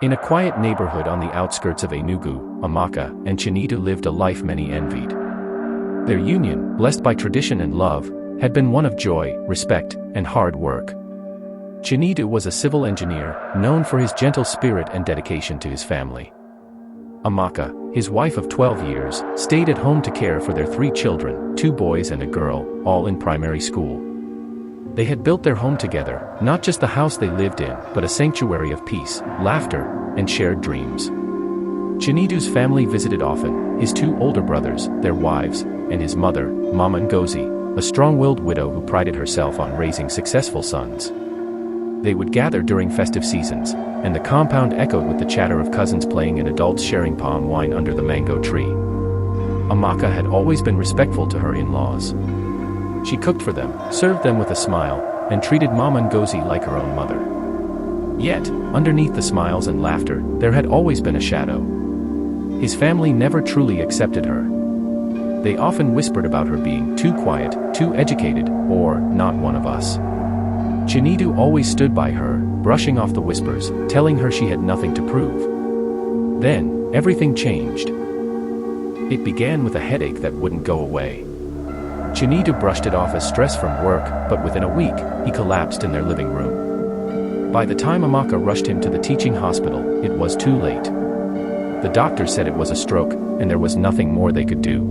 In a quiet neighborhood on the outskirts of Enugu, Amaka and Chinedu lived a life many envied. Their union, blessed by tradition and love, had been one of joy, respect, and hard work. Chinedu was a civil engineer, known for his gentle spirit and dedication to his family. Amaka, his wife of 12 years, stayed at home to care for their 3 children, 2 boys and a girl, all in primary school. They had built their home together, not just the house they lived in, but a sanctuary of peace, laughter, and shared dreams. Chinedu's family visited often, his 2 older brothers, their wives, and his mother, Mama Ngozi, a strong-willed widow who prided herself on raising successful sons. They would gather during festive seasons, and the compound echoed with the chatter of cousins playing and adults sharing palm wine under the mango tree. Amaka had always been respectful to her in-laws. She cooked for them, served them with a smile, and treated Mama Ngozi like her own mother. Yet, underneath the smiles and laughter, there had always been a shadow. His family never truly accepted her. They often whispered about her being too quiet, too educated, or not one of us. Chinedu always stood by her, brushing off the whispers, telling her she had nothing to prove. Then, everything changed. It began with a headache that wouldn't go away. Chinedu brushed it off as stress from work, but within a week, he collapsed in their living room. By the time Amaka rushed him to the teaching hospital, it was too late. The doctor said it was a stroke, and there was nothing more they could do.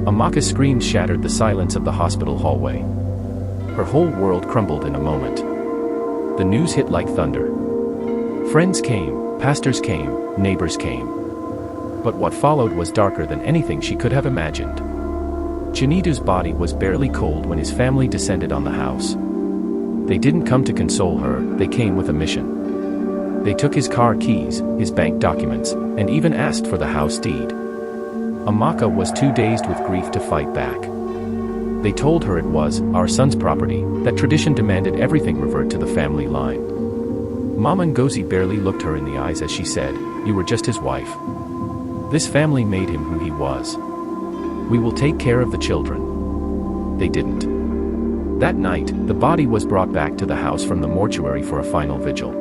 Amaka's screams shattered the silence of the hospital hallway. Her whole world crumbled in a moment. The news hit like thunder. Friends came, pastors came, neighbors came. But what followed was darker than anything she could have imagined. Chinedu's body was barely cold when his family descended on the house. They didn't come to console her, they came with a mission. They took his car keys, his bank documents, and even asked for the house deed. Amaka was too dazed with grief to fight back. They told her it was our son's property, that tradition demanded everything revert to the family line. Mama Ngozi barely looked her in the eyes as she said, "You were just his wife. This family made him who he was. We will take care of the children." They didn't. That night, the body was brought back to the house from the mortuary for a final vigil.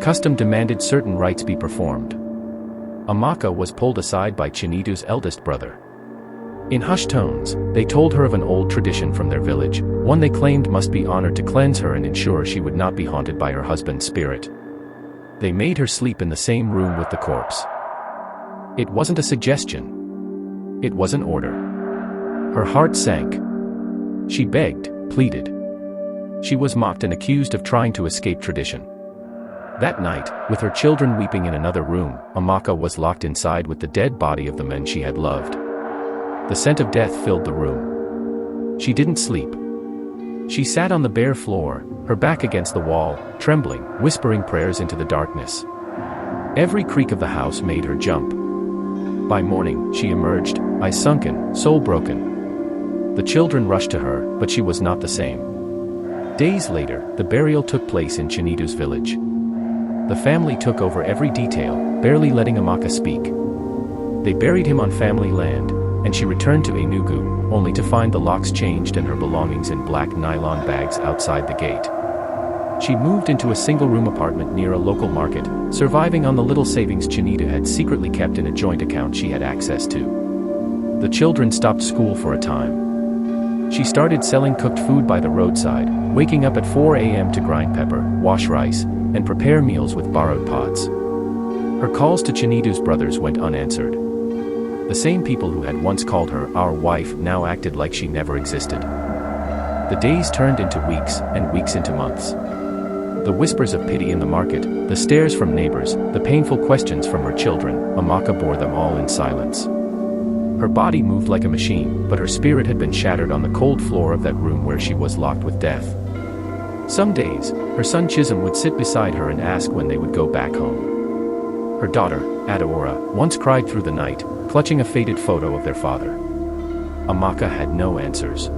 Custom demanded certain rites be performed. Amaka was pulled aside by Chinedu's eldest brother. In hushed tones, they told her of an old tradition from their village, one they claimed must be honored to cleanse her and ensure she would not be haunted by her husband's spirit. They made her sleep in the same room with the corpse. It wasn't a suggestion. It was an order. Her heart sank. She begged, pleaded. She was mocked and accused of trying to escape tradition. That night, with her children weeping in another room, Amaka was locked inside with the dead body of the men she had loved. The scent of death filled the room. She didn't sleep. She sat on the bare floor, her back against the wall, trembling, whispering prayers into the darkness. Every creak of the house made her jump. By morning, she emerged, eyes sunken, soul broken. The children rushed to her, but she was not the same. Days later, the burial took place in Chinedu's village. The family took over every detail, barely letting Amaka speak. They buried him on family land, and she returned to Enugu, only to find the locks changed and her belongings in black nylon bags outside the gate. She moved into a single-room apartment near a local market, surviving on the little savings Chinedu had secretly kept in a joint account she had access to. The children stopped school for a time. She started selling cooked food by the roadside, waking up at 4 a.m. to grind pepper, wash rice, and prepare meals with borrowed pots. Her calls to Chinedu's brothers went unanswered. The same people who had once called her our wife now acted like she never existed. The days turned into weeks, and weeks into months. The whispers of pity in the market, the stares from neighbors, the painful questions from her children, Amaka bore them all in silence. Her body moved like a machine, but her spirit had been shattered on the cold floor of that room where she was locked with death. Some days, her son Chisholm would sit beside her and ask when they would go back home. Her daughter, Adaora, once cried through the night, clutching a faded photo of their father. Amaka had no answers.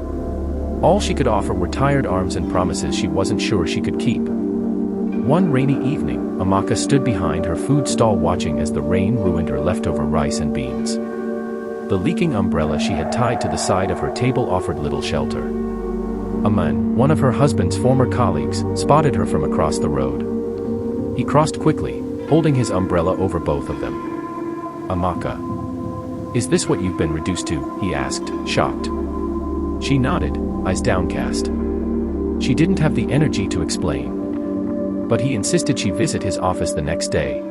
All she could offer were tired arms and promises she wasn't sure she could keep. One rainy evening, Amaka stood behind her food stall watching as the rain ruined her leftover rice and beans. The leaking umbrella she had tied to the side of her table offered little shelter. A man, one of her husband's former colleagues, spotted her from across the road. He crossed quickly, holding his umbrella over both of them. "Amaka, is this what you've been reduced to?" he asked, shocked. She nodded, eyes downcast. She didn't have the energy to explain. But he insisted she visit his office the next day.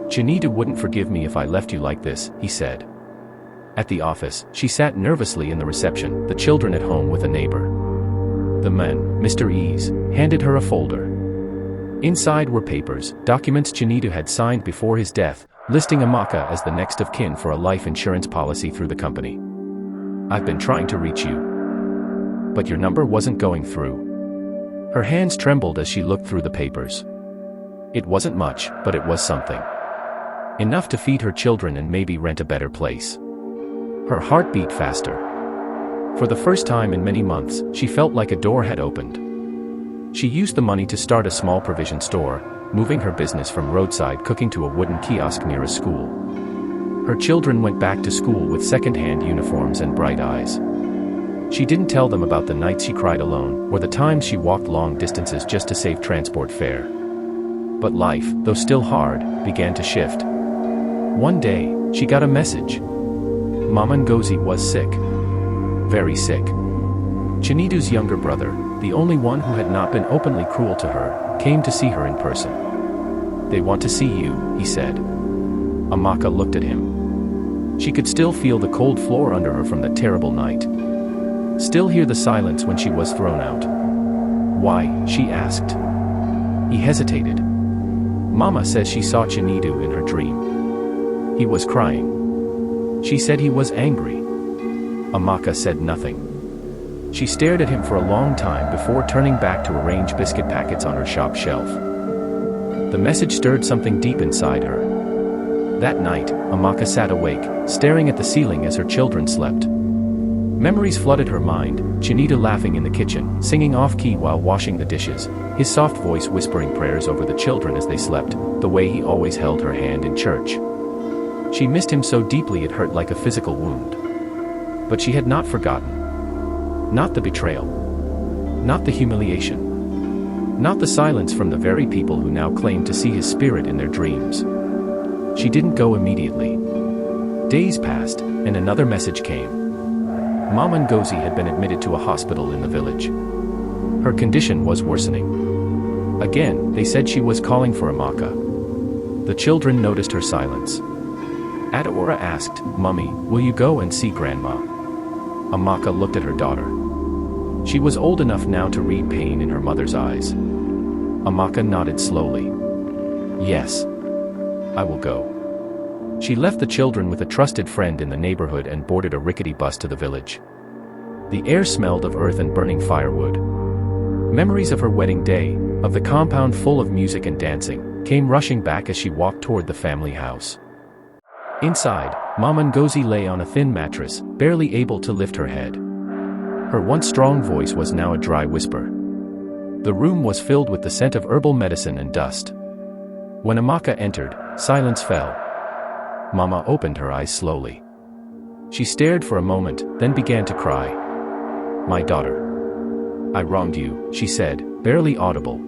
"Chinita wouldn't forgive me if I left you like this," he said. At the office, she sat nervously in the reception, the children at home with a neighbor. The man, Mr. Ease, handed her a folder. Inside were papers, documents Chinita had signed before his death, listing Amaka as the next of kin for a life insurance policy through the company. "I've been trying to reach you. But your number wasn't going through." Her hands trembled as she looked through the papers. It wasn't much, but it was something. Enough to feed her children and maybe rent a better place. Her heart beat faster. For the first time in many months, she felt like a door had opened. She used the money to start a small provision store, moving her business from roadside cooking to a wooden kiosk near a school. Her children went back to school with second-hand uniforms and bright eyes. She didn't tell them about the nights she cried alone, or the times she walked long distances just to save transport fare. But life, though still hard, began to shift. One day, she got a message. Mama Ngozi was sick. Very sick. Chinitu's younger brother, the only one who had not been openly cruel to her, came to see her in person. "They want to see you," he said. Amaka looked at him. She could still feel the cold floor under her from that terrible night. Still hear the silence when she was thrown out. "Why?" she asked. He hesitated. "Mama says she saw Chinitu in her dream. He was crying. She said he was angry." Amaka said nothing. She stared at him for a long time before turning back to arrange biscuit packets on her shop shelf. The message stirred something deep inside her. That night, Amaka sat awake, staring at the ceiling as her children slept. Memories flooded her mind, Chinita laughing in the kitchen, singing off-key while washing the dishes, his soft voice whispering prayers over the children as they slept, the way he always held her hand in church. She missed him so deeply it hurt like a physical wound. But she had not forgotten. Not the betrayal. Not the humiliation. Not the silence from the very people who now claimed to see his spirit in their dreams. She didn't go immediately. Days passed, and another message came. Mama Ngozi had been admitted to a hospital in the village. Her condition was worsening. Again, they said she was calling for Amaka. The children noticed her silence. Adaora asked, "Mummy, will you go and see Grandma?" Amaka looked at her daughter. She was old enough now to read pain in her mother's eyes. Amaka nodded slowly. "Yes. I will go." She left the children with a trusted friend in the neighborhood and boarded a rickety bus to the village. The air smelled of earth and burning firewood. Memories of her wedding day, of the compound full of music and dancing, came rushing back as she walked toward the family house. Inside, Mama Ngozi lay on a thin mattress, barely able to lift her head. Her once strong voice was now a dry whisper. The room was filled with the scent of herbal medicine and dust. When Amaka entered, silence fell. Mama opened her eyes slowly. She stared for a moment, then began to cry. "My daughter. I wronged you," she said, barely audible.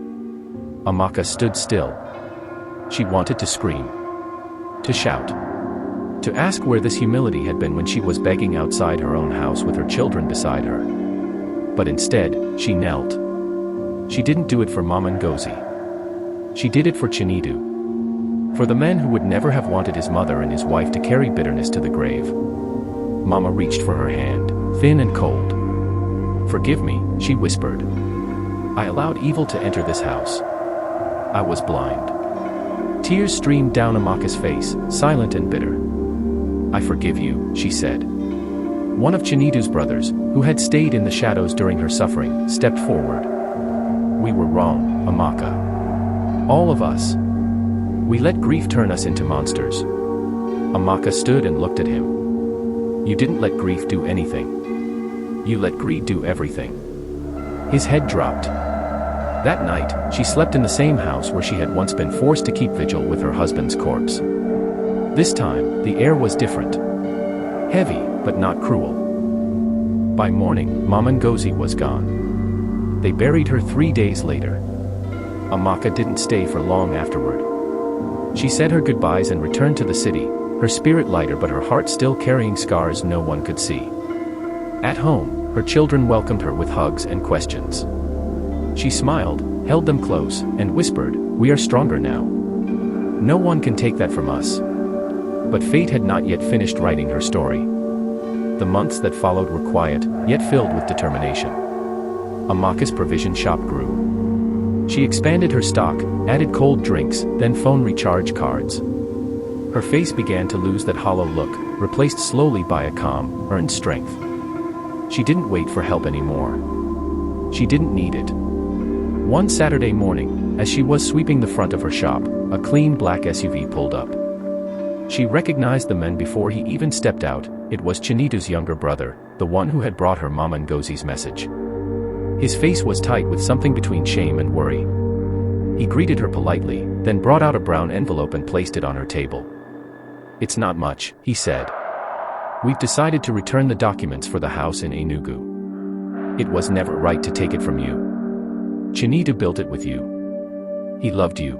Amaka stood still. She wanted to scream. To shout. To ask where this humility had been when she was begging outside her own house with her children beside her. But instead, she knelt. She didn't do it for Mama Ngozi. She did it for Chinitu. For the man who would never have wanted his mother and his wife to carry bitterness to the grave. Mama reached for her hand, thin and cold. "Forgive me," she whispered. "I allowed evil to enter this house. I was blind." Tears streamed down Amaka's face, silent and bitter. "I forgive you," she said. One of Chinitu's brothers, who had stayed in the shadows during her suffering, stepped forward. "We were wrong, Amaka. All of us. We let grief turn us into monsters." Amaka stood and looked at him. "You didn't let grief do anything. You let greed do everything." His head dropped. That night, she slept in the same house where she had once been forced to keep vigil with her husband's corpse. This time, the air was different. Heavy, but not cruel. By morning, Mama Ngozi was gone. They buried her 3 days later. Amaka didn't stay for long afterward. She said her goodbyes and returned to the city, her spirit lighter but her heart still carrying scars no one could see. At home, her children welcomed her with hugs and questions. She smiled, held them close, and whispered, "We are stronger now. No one can take that from us." But fate had not yet finished writing her story. The months that followed were quiet, yet filled with determination. Amaka's provision shop grew. She expanded her stock, added cold drinks, then phone recharge cards. Her face began to lose that hollow look, replaced slowly by a calm, earned strength. She didn't wait for help anymore. She didn't need it. One Saturday morning, as she was sweeping the front of her shop, a clean black SUV pulled up. She recognized the man before he even stepped out. It was Chinitu's younger brother, the one who had brought her Mama Ngozi's message. His face was tight with something between shame and worry. He greeted her politely, then brought out a brown envelope and placed it on her table. "It's not much," he said. "We've decided to return the documents for the house in Enugu. It was never right to take it from you. Chinitu built it with you. He loved you."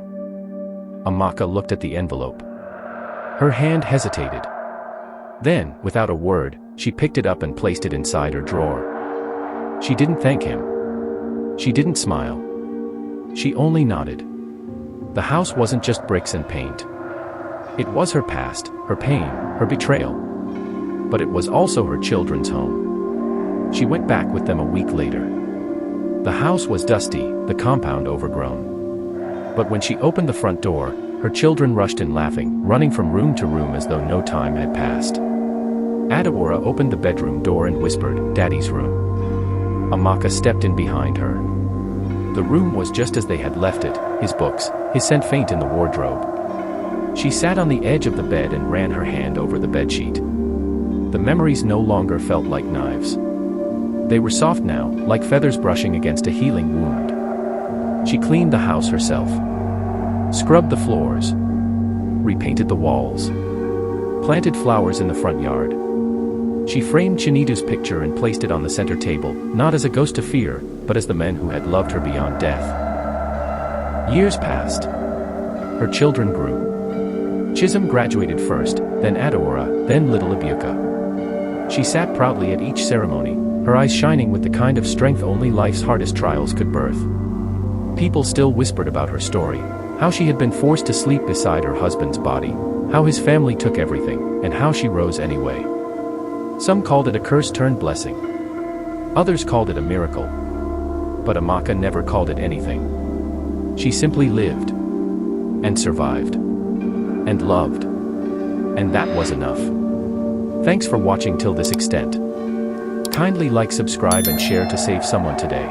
Amaka looked at the envelope. Her hand hesitated. Then, without a word, she picked it up and placed it inside her drawer. She didn't thank him. She didn't smile. She only nodded. The house wasn't just bricks and paint. It was her past, her pain, her betrayal. But it was also her children's home. She went back with them a week later. The house was dusty, the compound overgrown. But when she opened the front door, her children rushed in laughing, running from room to room as though no time had passed. Adewora opened the bedroom door and whispered, "Daddy's room." Amaka stepped in behind her. The room was just as they had left it, his books, his scent faint in the wardrobe. She sat on the edge of the bed and ran her hand over the bedsheet. The memories no longer felt like knives. They were soft now, like feathers brushing against a healing wound. She cleaned the house herself. Scrubbed the floors. Repainted the walls. Planted flowers in the front yard. She framed Chinitu's picture and placed it on the center table, not as a ghost of fear, but as the man who had loved her beyond death. Years passed. Her children grew. Chisholm graduated first, then Adewora, then little Ibuka. She sat proudly at each ceremony, her eyes shining with the kind of strength only life's hardest trials could birth. People still whispered about her story, how she had been forced to sleep beside her husband's body, how his family took everything, and how she rose anyway. Some called it a curse turned blessing. Others called it a miracle. But Amaka never called it anything. She simply lived. And survived. And loved. And that was enough. Thanks for watching till this extent. Kindly like, subscribe and share to save someone today.